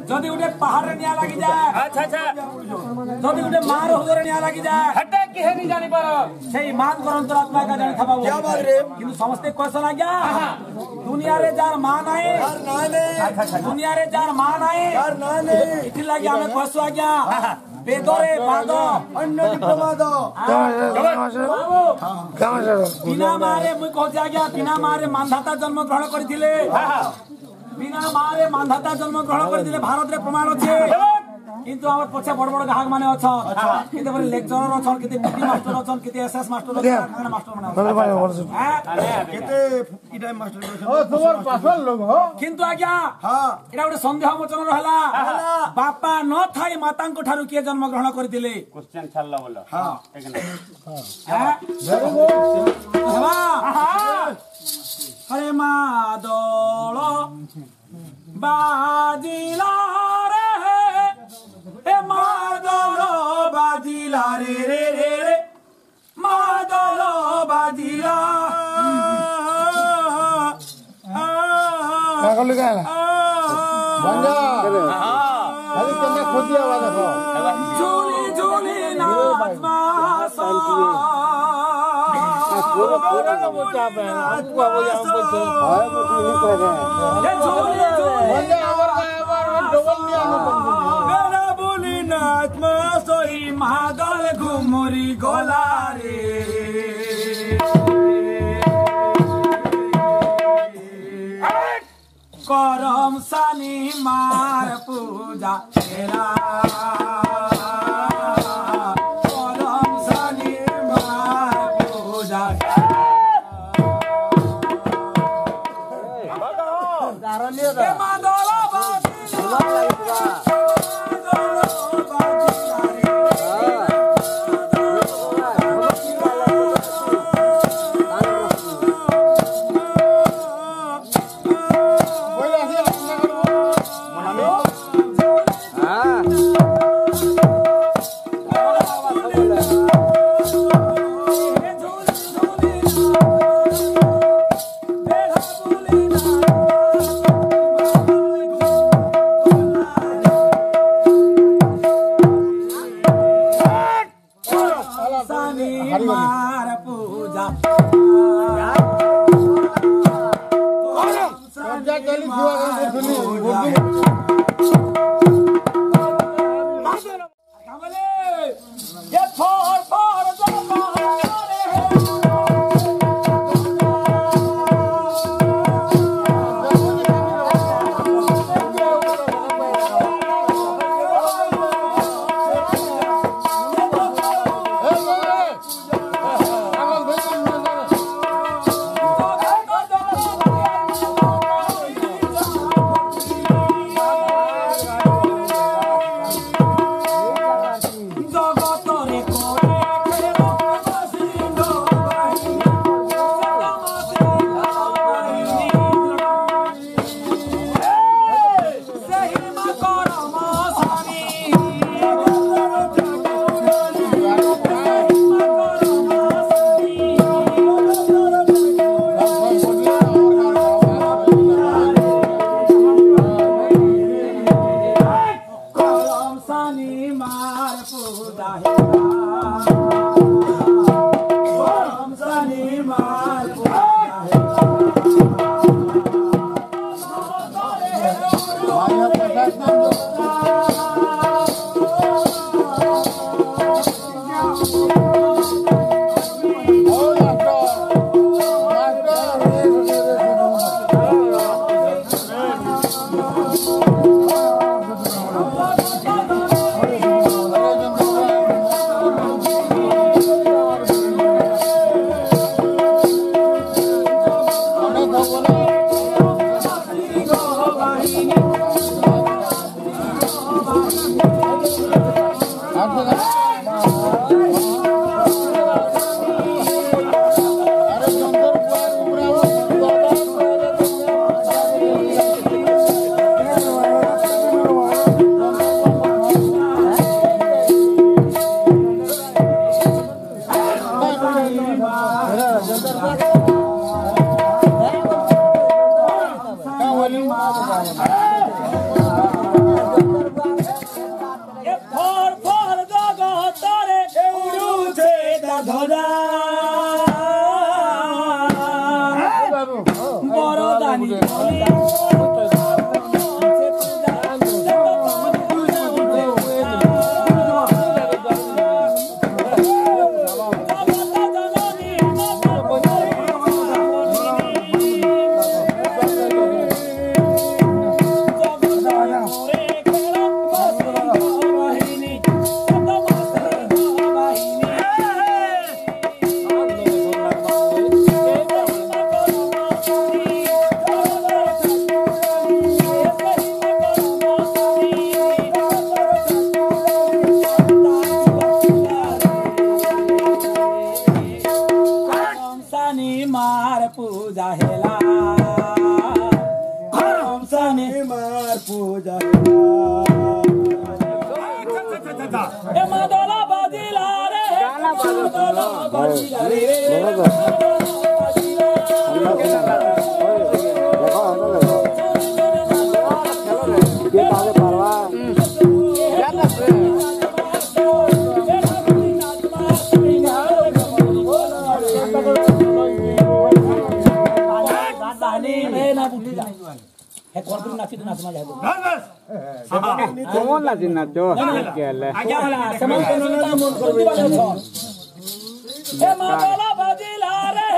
जदि उठे पहाड़ रे निया लगी जाए अच्छा अच्छा जदि उठे मार हुदर निया लगी जाए हटे की है नहीं जानी पर सेही मान करंतर आत्मा का जाने थबा क्या बात रे किंतु समझते क्वेश्चन आ गया दुनिया रे जार मान आए यार ना ने दुनिया रे जार मान आए यार ना ने इथि लागि हमें क्वेश्चन आ गया बेदरे बादो अन्य डिप्लोमादो बिना मारे मुई कहू गया बिना मारे मानधाता जन्म ग्रहण करथिले बिना मारे मानधाता जन्म ग्रहण करथिले भारत रे प्रमाण अछि किंतु हमर पछे बड़ बड़ गाहक माने अछन किते बरे लेक्चरर अछन किते पीटी मास्टर अछन किते एसएस मास्टर अछन खाना मास्टर माने किते इटा मास्टर अछन ओ तोर पासल लोग हो किंतु आज्ञा हां एटा गोटे संदेह मोचन रहला बापा न थाई माता को ठारू के जन्म ग्रहण करथिले क्वेश्चन छल्ला बोल हां ठीक ना अरे मादल बाजिला रे ए मादल बाजिला रे रे रे रे मादल बाजिला कागल गाला बंजा खाली तने खोदिया वाला हो झूली झूली नाचमा पूरा पूरा का बच्चा पे आपका वो यहां पे तो हाय वो नहीं कर रहा ये झूली बंजा अवर डबल नहीं आनो मेरा बोली नाचमा सोई मादल घुमरी गोला रे करम सानी मार पूजा तेरा करम सानी मार पूजा मादला मार पूजा चली जुआ ये फोर फोर ए मादला बाजिला रे मादला बाजिला रे कौन नाची नाचो आज्ञा वाला समान कोनला मन करती वाले छ ए मादला बाजिला रे